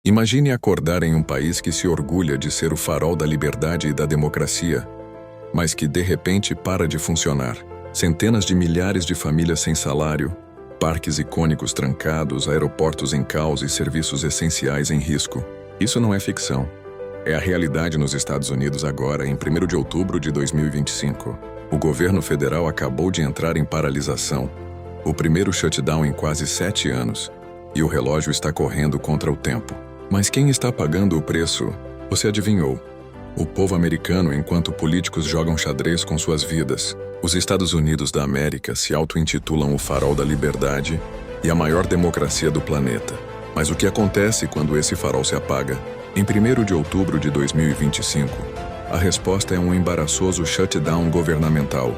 Imagine acordar em um país que se orgulha de ser o farol da liberdade e da democracia, mas que de repente para de funcionar. Centenas de milhares de famílias sem salário, parques icônicos trancados, aeroportos em caos e serviços essenciais em risco. Isso não é ficção. É a realidade nos Estados Unidos agora, em 1º de outubro de 2025. O governo federal acabou de entrar em paralisação, o primeiro shutdown em quase 7 anos, e o relógio está correndo contra o tempo. Mas quem está pagando o preço? Você adivinhou. O povo americano, enquanto políticos jogam xadrez com suas vidas. Os Estados Unidos da América se auto-intitulam o farol da liberdade e a maior democracia do planeta. Mas o que acontece quando esse farol se apaga? Em 1º de outubro de 2025, a resposta é um embaraçoso shutdown governamental,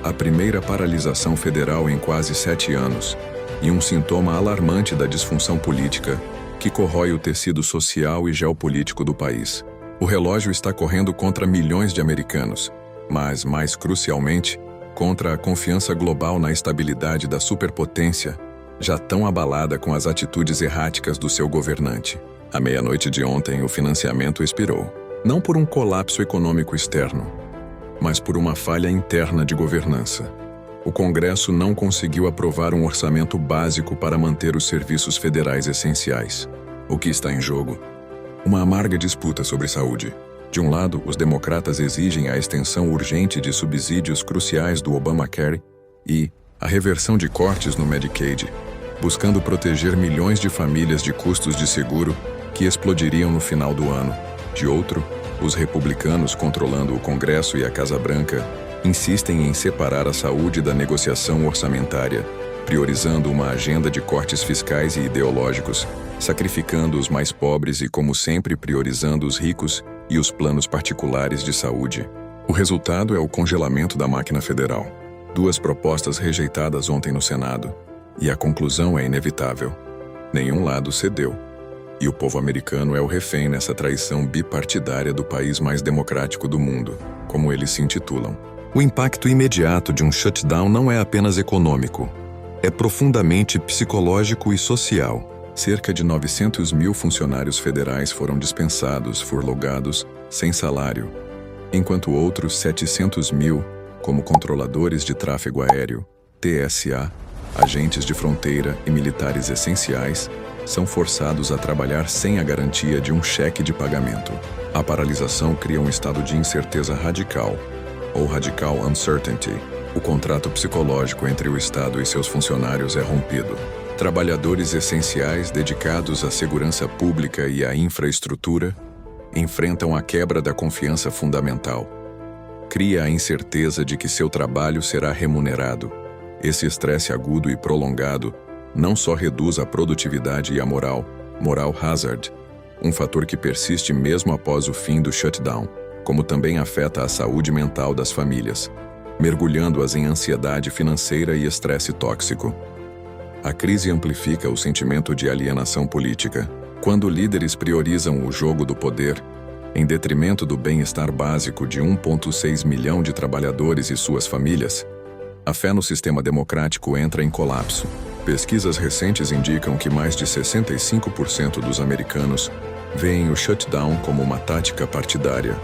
a primeira paralisação federal em quase 7 anos, e um sintoma alarmante da disfunção política que corrói o tecido social e geopolítico do país. O relógio está correndo contra milhões de americanos, mas, mais crucialmente, contra a confiança global na estabilidade da superpotência, já tão abalada com as atitudes erráticas do seu governante. À meia-noite de ontem, o financiamento expirou, não por um colapso econômico externo, mas por uma falha interna de governança. O Congresso não conseguiu aprovar um orçamento básico para manter os serviços federais essenciais. O que está em jogo? Uma amarga disputa sobre saúde. De um lado, os democratas exigem a extensão urgente de subsídios cruciais do Obamacare e a reversão de cortes no Medicaid, buscando proteger milhões de famílias de custos de seguro que explodiriam no final do ano. De outro, os republicanos, controlando o Congresso e a Casa Branca, insistem em separar a saúde da negociação orçamentária, priorizando uma agenda de cortes fiscais e ideológicos, sacrificando os mais pobres e, como sempre, priorizando os ricos e os planos particulares de saúde. O resultado é o congelamento da máquina federal. 2 propostas rejeitadas ontem no Senado, e a conclusão é inevitável. Nenhum lado cedeu, e o povo americano é o refém nessa traição bipartidária do país mais democrático do mundo, como eles se intitulam. O impacto imediato de um shutdown não é apenas econômico, é profundamente psicológico e social. Cerca de 900 mil funcionários federais foram dispensados, furlogados, sem salário, enquanto outros 700 mil, como controladores de tráfego aéreo, TSA, agentes de fronteira e militares essenciais, são forçados a trabalhar sem a garantia de um cheque de pagamento. A paralisação cria um estado de incerteza radical, ou radical uncertainty. O contrato psicológico entre o Estado e seus funcionários é rompido. Trabalhadores essenciais dedicados à segurança pública e à infraestrutura enfrentam a quebra da confiança fundamental. Cria a incerteza de que seu trabalho será remunerado. Esse estresse agudo e prolongado não só reduz a produtividade e a moral hazard, um fator que persiste mesmo após o fim do shutdown, como também afeta a saúde mental das famílias, mergulhando-as em ansiedade financeira e estresse tóxico. A crise amplifica o sentimento de alienação política. Quando líderes priorizam o jogo do poder, em detrimento do bem-estar básico de 1,6 milhão de trabalhadores e suas famílias, a fé no sistema democrático entra em colapso. Pesquisas recentes indicam que mais de 65% dos americanos veem o shutdown como uma tática partidária,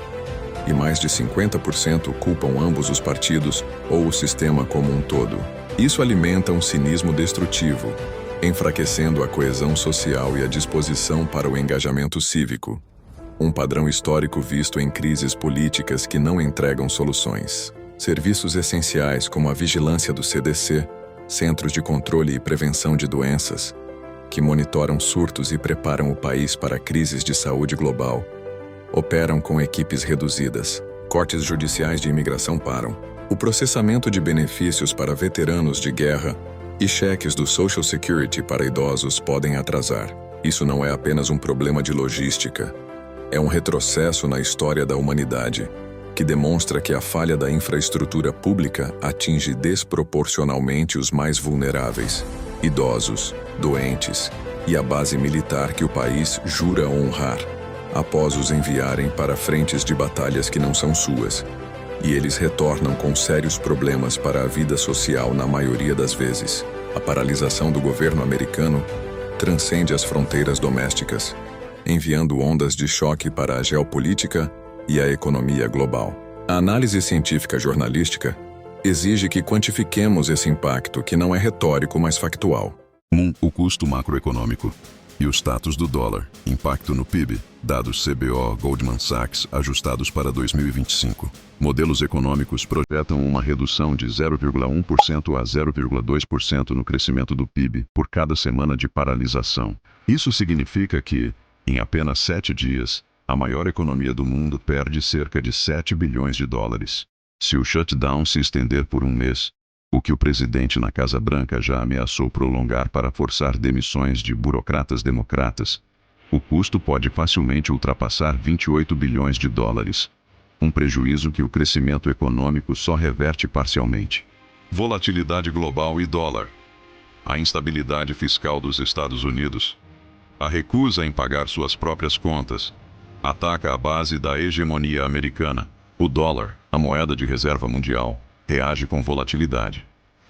e mais de 50% culpam ambos os partidos ou o sistema como um todo. Isso alimenta um cinismo destrutivo, enfraquecendo a coesão social e a disposição para o engajamento cívico, um padrão histórico visto em crises políticas que não entregam soluções. Serviços essenciais como a vigilância do CDC, Centros de Controle e Prevenção de Doenças, que monitoram surtos e preparam o país para crises de saúde global, operam com equipes reduzidas. Cortes judiciais de imigração param. O processamento de benefícios para veteranos de guerra e cheques do Social Security para idosos podem atrasar. Isso não é apenas um problema de logística. É um retrocesso na história da humanidade, que demonstra que a falha da infraestrutura pública atinge desproporcionalmente os mais vulneráveis, idosos, doentes e a base militar que o país jura honrar, após os enviarem para frentes de batalhas que não são suas, e eles retornam com sérios problemas para a vida social na maioria das vezes. A paralisação do governo americano transcende as fronteiras domésticas. enviando ondas de choque para a geopolítica e a economia global. A análise científica jornalística exige que quantifiquemos esse impacto, que não é retórico, mas factual. O custo macroeconômico e o status do dólar, impacto no PIB, dados CBO Goldman Sachs ajustados para 2025. Modelos econômicos projetam uma redução de 0,1% a 0,2% no crescimento do PIB por cada semana de paralisação. Isso significa que, em apenas 7 dias, a maior economia do mundo perde cerca de 7 bilhões de dólares. Se o shutdown se estender por um mês, o que o presidente na Casa Branca já ameaçou prolongar para forçar demissões de burocratas democratas, o custo pode facilmente ultrapassar 28 bilhões de dólares. Um prejuízo que o crescimento econômico só reverte parcialmente. Volatilidade global e dólar. A instabilidade fiscal dos Estados Unidos. A recusa em pagar suas próprias contas ataca a base da hegemonia americana. O dólar, a moeda de reserva mundial, reage com volatilidade.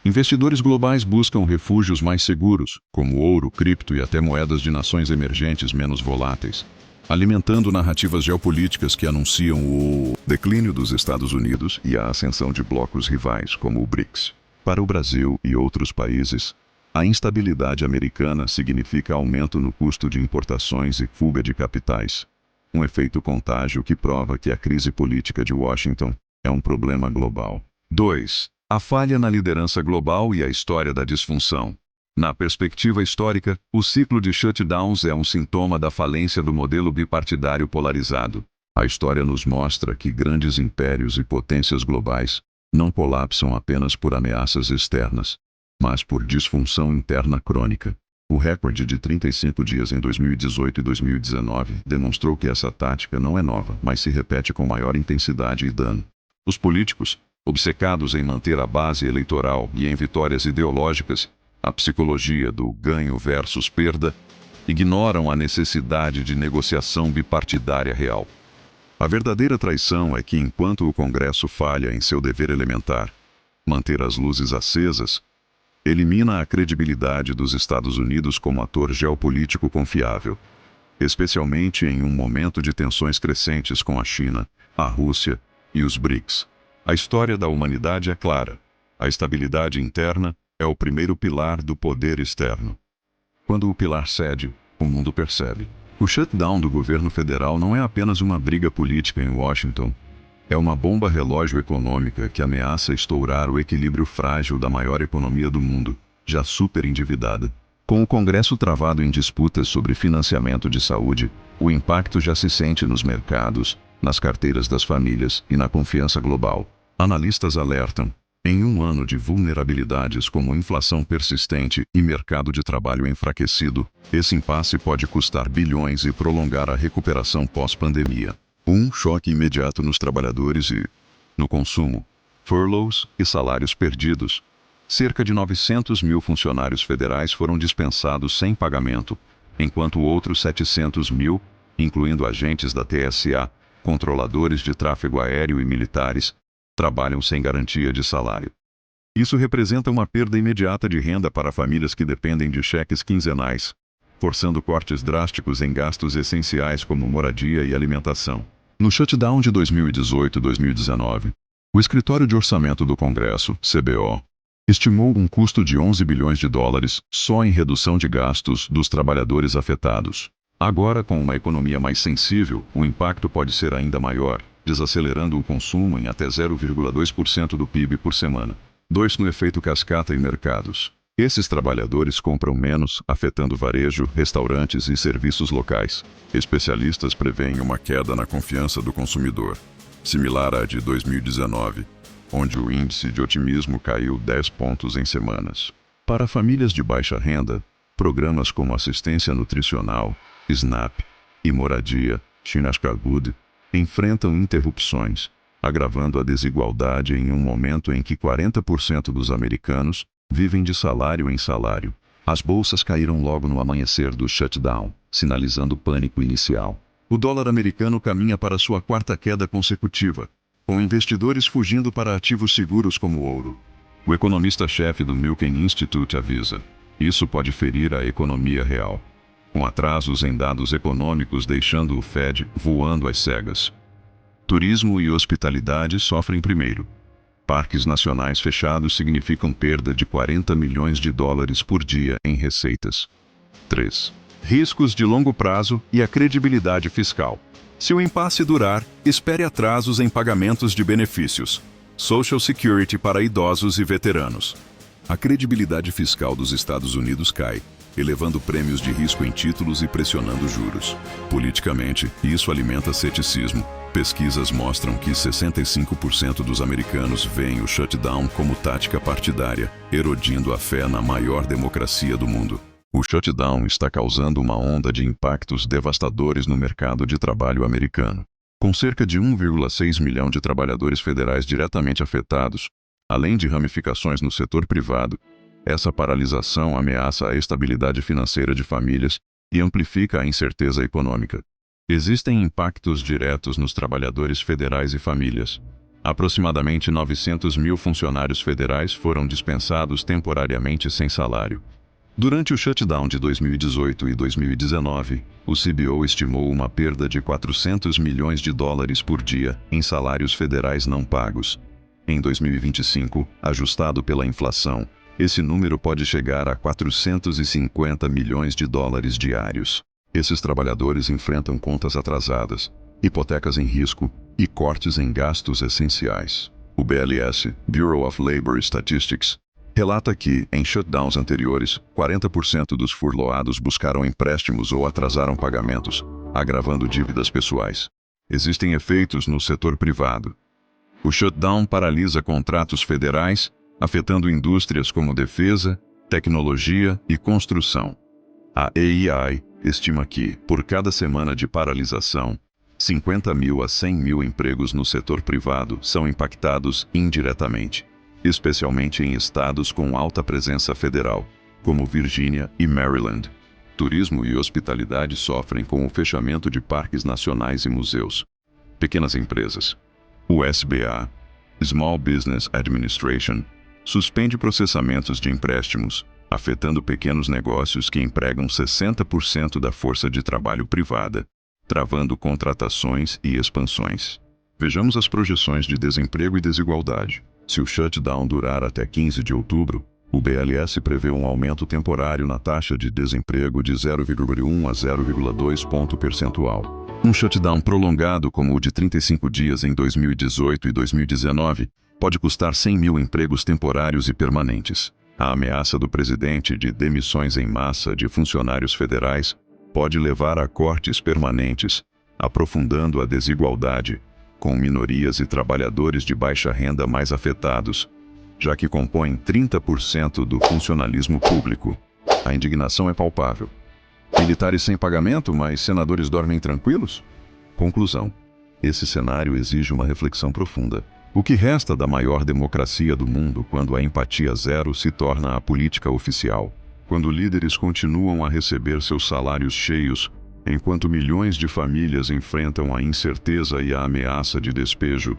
Investidores globais buscam refúgios mais seguros, como ouro, cripto e até moedas de nações emergentes menos voláteis, alimentando narrativas geopolíticas que anunciam o declínio dos Estados Unidos e a ascensão de blocos rivais, como o BRICS. Para o Brasil e outros países, a instabilidade americana significa aumento no custo de importações e fuga de capitais. Um efeito contágio que prova que a crise política de Washington é um problema global. 2. A falha na liderança global e a história da disfunção. Na perspectiva histórica, o ciclo de shutdowns é um sintoma da falência do modelo bipartidário polarizado. A história nos mostra que grandes impérios e potências globais não colapsam apenas por ameaças externas, mas por disfunção interna crônica. O recorde de 35 dias em 2018 e 2019 demonstrou que essa tática não é nova, mas se repete com maior intensidade e dano. Os políticos, obcecados em manter a base eleitoral e em vitórias ideológicas, a psicologia do ganho versus perda, ignoram a necessidade de negociação bipartidária real. A verdadeira traição é que, enquanto o Congresso falha em seu dever elementar, manter as luzes acesas, elimina a credibilidade dos Estados Unidos como ator geopolítico confiável, especialmente em um momento de tensões crescentes com a China, a Rússia e os BRICS. A história da humanidade é clara. A estabilidade interna é o primeiro pilar do poder externo. Quando o pilar cede, o mundo percebe. O shutdown do governo federal não é apenas uma briga política em Washington. É uma bomba relógio econômica que ameaça estourar o equilíbrio frágil da maior economia do mundo, já superendividada. Com o Congresso travado em disputas sobre financiamento de saúde, o impacto já se sente nos mercados, nas carteiras das famílias e na confiança global. Analistas alertam: em um ano de vulnerabilidades como inflação persistente e mercado de trabalho enfraquecido, esse impasse pode custar bilhões e prolongar a recuperação pós-pandemia. Um choque imediato nos trabalhadores e no consumo, furloughs e salários perdidos. Cerca de 900 mil funcionários federais foram dispensados sem pagamento, enquanto outros 700 mil, incluindo agentes da TSA, controladores de tráfego aéreo e militares, trabalham sem garantia de salário. Isso representa uma perda imediata de renda para famílias que dependem de cheques quinzenais, forçando cortes drásticos em gastos essenciais como moradia e alimentação. No shutdown de 2018 e 2019, o Escritório de Orçamento do Congresso, CBO, estimou um custo de 11 bilhões de dólares só em redução de gastos dos trabalhadores afetados. Agora, com uma economia mais sensível, o impacto pode ser ainda maior, desacelerando o consumo em até 0,2% do PIB por semana. 2. No efeito cascata em mercados. Esses trabalhadores compram menos, afetando varejo, restaurantes e serviços locais. Especialistas preveem uma queda na confiança do consumidor, similar à de 2019, onde o índice de otimismo caiu 10 pontos em semanas. Para famílias de baixa renda, programas como assistência nutricional, SNAP e moradia, Shinashkagud, enfrentam interrupções, agravando a desigualdade em um momento em que 40% dos americanos vivem de salário em salário. As bolsas caíram logo no amanhecer do shutdown, sinalizando pânico inicial. O dólar americano caminha para sua quarta queda consecutiva, com investidores fugindo para ativos seguros como ouro. O economista-chefe do Milken Institute avisa: isso pode ferir a economia real. com atrasos em dados econômicos deixando o Fed voando às cegas. Turismo e hospitalidade sofrem primeiro. Parques nacionais fechados significam perda de 40 milhões de dólares por dia em receitas. 3. Riscos de longo prazo e a credibilidade fiscal. Se o impasse durar, espere atrasos em pagamentos de benefícios. Social Security para idosos e veteranos. A credibilidade fiscal dos Estados Unidos cai, elevando prêmios de risco em títulos e pressionando juros. Politicamente, isso alimenta ceticismo. Pesquisas mostram que 65% dos americanos veem o shutdown como tática partidária, erodindo a fé na maior democracia do mundo. O shutdown está causando uma onda de impactos devastadores no mercado de trabalho americano. Com cerca de 1,6 milhão de trabalhadores federais diretamente afetados, além de ramificações no setor privado, essa paralisação ameaça a estabilidade financeira de famílias e amplifica a incerteza econômica. Existem impactos diretos nos trabalhadores federais e famílias. Aproximadamente 900 mil funcionários federais foram dispensados temporariamente sem salário. Durante o shutdown de 2018 e 2019, o CBO estimou uma perda de 400 milhões de dólares por dia em salários federais não pagos. Em 2025, ajustado pela inflação, esse número pode chegar a 450 milhões de dólares diários. Esses trabalhadores enfrentam contas atrasadas, hipotecas em risco e cortes em gastos essenciais. O BLS, Bureau of Labor Statistics, relata que, em shutdowns anteriores, 40% dos furloados buscaram empréstimos ou atrasaram pagamentos, agravando dívidas pessoais. Existem efeitos no setor privado. O shutdown paralisa contratos federais, afetando indústrias como defesa, tecnologia e construção. A AEI estima que, por cada semana de paralisação, 50 mil a 100 mil empregos no setor privado são impactados indiretamente, especialmente em estados com alta presença federal, como Virgínia e Maryland. Turismo e hospitalidade sofrem com o fechamento de parques nacionais e museus. Pequenas empresas. O SBA, Small Business Administration, suspende processamentos de empréstimos, afetando pequenos negócios que empregam 60% da força de trabalho privada, travando contratações e expansões. Vejamos as projeções de desemprego e desigualdade. Se o shutdown durar até 15 de outubro, o BLS prevê um aumento temporário na taxa de desemprego de 0,1 a 0,2 ponto percentual. Um shutdown prolongado como o de 35 dias em 2018 e 2019 pode custar 100 mil empregos temporários e permanentes. A ameaça do presidente de demissões em massa de funcionários federais pode levar a cortes permanentes, aprofundando a desigualdade, com minorias e trabalhadores de baixa renda mais afetados, já que compõem 30% do funcionalismo público. A indignação é palpável. Militares sem pagamento, mas senadores dormem tranquilos? Conclusão. Esse cenário exige uma reflexão profunda. O que resta da maior democracia do mundo quando a empatia zero se torna a política oficial? Quando líderes continuam a receber seus salários cheios, enquanto milhões de famílias enfrentam a incerteza e a ameaça de despejo,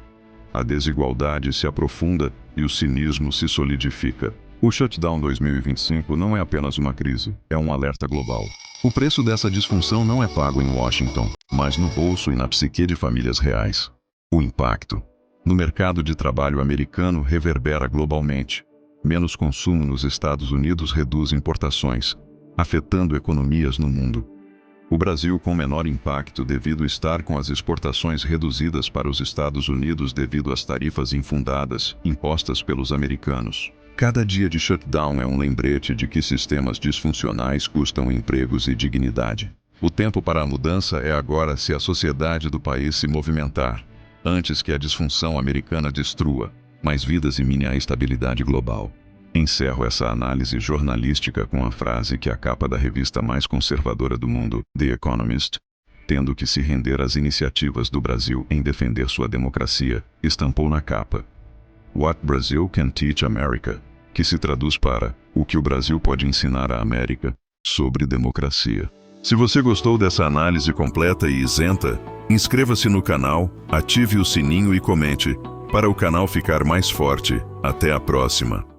a desigualdade se aprofunda e o cinismo se solidifica. O shutdown 2025 não é apenas uma crise, é um alerta global. O preço dessa disfunção não é pago em Washington, mas no bolso e na psique de famílias reais. O impacto no mercado de trabalho americano reverbera globalmente. Menos consumo nos Estados Unidos reduz importações, afetando economias no mundo. O Brasil com menor impacto devido estar com as exportações reduzidas para os Estados Unidos devido às tarifas infundadas impostas pelos americanos. Cada dia de shutdown é um lembrete de que sistemas disfuncionais custam empregos e dignidade. O tempo para a mudança é agora se a sociedade do país se movimentar, antes que a disfunção americana destrua mais vidas e mine a estabilidade global. Encerro essa análise jornalística com a frase que a capa da revista mais conservadora do mundo, The Economist, tendo que se render às iniciativas do Brasil em defender sua democracia, estampou na capa: What Brazil Can Teach America, que se traduz para o que o Brasil pode ensinar à América sobre democracia. Se você gostou dessa análise completa e isenta, inscreva-se no canal, ative o sininho e comente, para o canal ficar mais forte. Até a próxima!